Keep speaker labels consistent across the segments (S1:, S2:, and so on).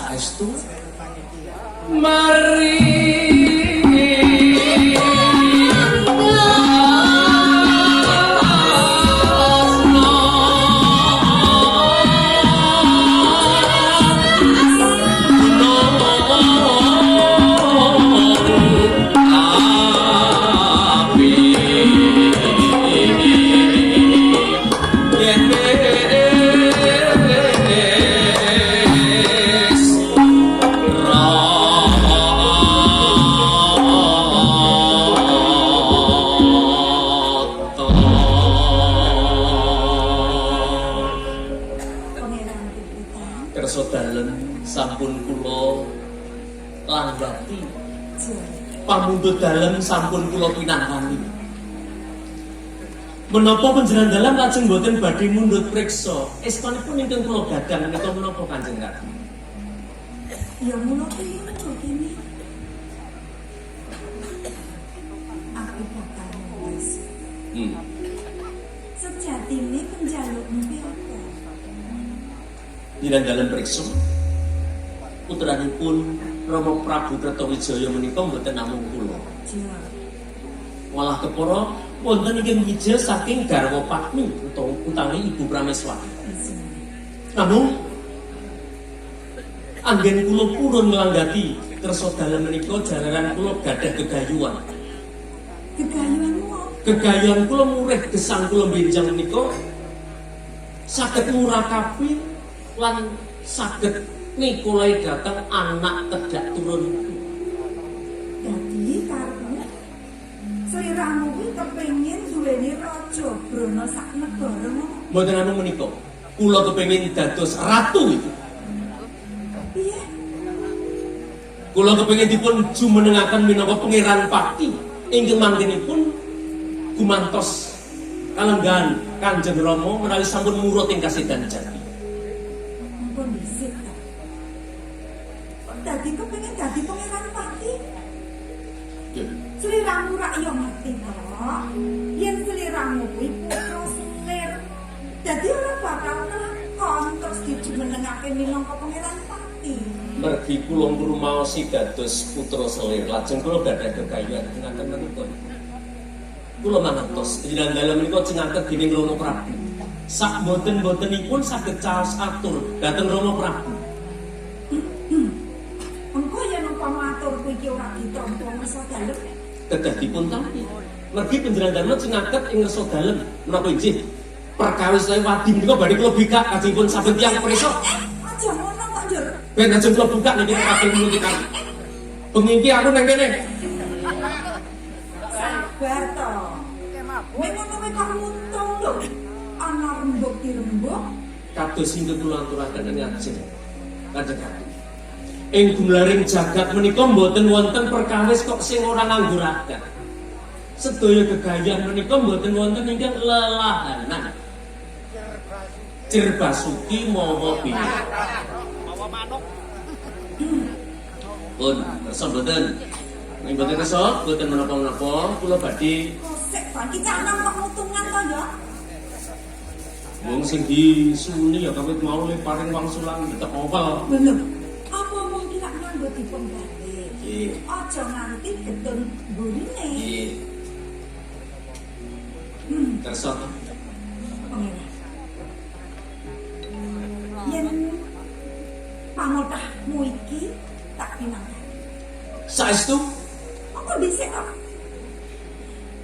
S1: saestu mari pamundhut dalem sampun kula pinanggani. Menapa panjenengan dalem lajeng boten badhe mundhut priksa? Estunipun ingkang kula gadhang menika menapa Kanjeng Ratu?
S2: Ya mula kene kene. Aku bakal nulis. Sejatine penjalukmu ki apa?
S1: Dinten dalem priksa putranipun Rama Prabu Kertawijaya menika mboten namung kula. Malah kepara wonten ingkang wijaya saking garwa Padmi utawi Ibu Prameswari. Namung anggen kula purun nglanggati kersa dalem menika jalaran kula gadah gegayuhan.
S2: Gegayuhanmu?
S1: Gegayuhan kula murih gesang kula benjang menika saged ngurakapi lan saged nikulai datang anak tedak turun.
S2: Dadi karepmu sliramu kuwi kepengin duweni raja brana sak negara ngono.
S1: Mboten namung menika. Kula kepengin dados ratu iki.
S2: Piye?
S1: Kula kepengin dipun jumenengaken minangka pangeran Pati ingkang manggenipun gumantos kalenggan Kanjeng Rama menawi sampun murut ing kasedan jati.
S2: Ampun dhisik. Dadi kepengin dadi pangeran Pati. Sliramu rak yo ngerti kok. Yen sliramu kuwi putra selir. Dadi ora bakal kelakon terus dijumenengake minangka pangeran Pati.
S1: Mergi kula ngrumaosi dados putra selir, lajeng kula gadah gegayuhan ngaten menika. Kula mangertos dinten dalem menika cingaket dening Rama Prabu. Sak boten-botenipun saged caos atur dhateng Rama Prabu.
S2: Engko yen umpama aturku iki ora ditampa ngersa dalem,
S1: Kedah dipun tampi. Mergi panjenengan dalem cingaket ing ngersa dalem menapa injih perkawis lae wadi menika badhe kula bikak kajengipun saben tiyang prisa.
S2: Aja ngono kok, Njur.
S1: Ben ajeng kula buka niki kabeh mulut iki. Bengi iki aku nang kene.
S2: Sabar to. Nek ngono kuwi kok mutung lho. Ana rembug dirembug.
S1: Kados ingkang kula aturaken ing ajeng. Kanjeng Ratu. Ing gumlaring jagat menika mboten wonten perkawis kok sing ora ngangguraken. Sedaya gegayuhan menika mboten wonten ingkang lelahanan. Cirbasuki mawa piye? Mawa manuk. Pun kersa mboten. Ning mboten kersa, mboten menapa-menapa, kula badhe
S2: Kosek ban iki ana kok mutungan to ya.
S1: wong sing disuni ya kawit mau le paring wangsulan tetep opal.
S2: Bener. Apa mungkin nak nganggo dipenggali?
S1: Nggih.
S2: Aja nganti gedung burine.
S1: Nggih. Kersa to?
S2: Pangeran. Yen pamotahmu iki tak pinanggani.
S1: Saestu
S2: Apa dhisik kok?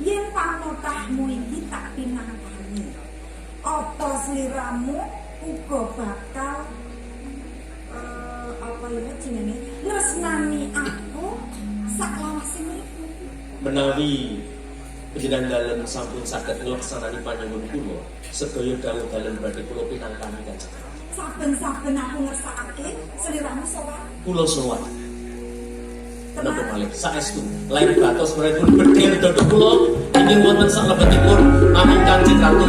S2: Yen pamotahmu iki tak pinanggani. Apa sliramu uga bakal apa ya jenenge nresnani aku sak lawase niku.
S1: menawi panjenengan dalem sampun saged nglaksanani panyuwun kula, sedaya dawuh dalem badhe kula pinanggani Kanjeng.
S2: Saben-saben aku ngersakake sliramu sowan.
S1: Kula sowan. Menapa malih saestu lair batos menawi bedhil dodho kula ingin wonten salebetipun namung Kanjeng Ratu.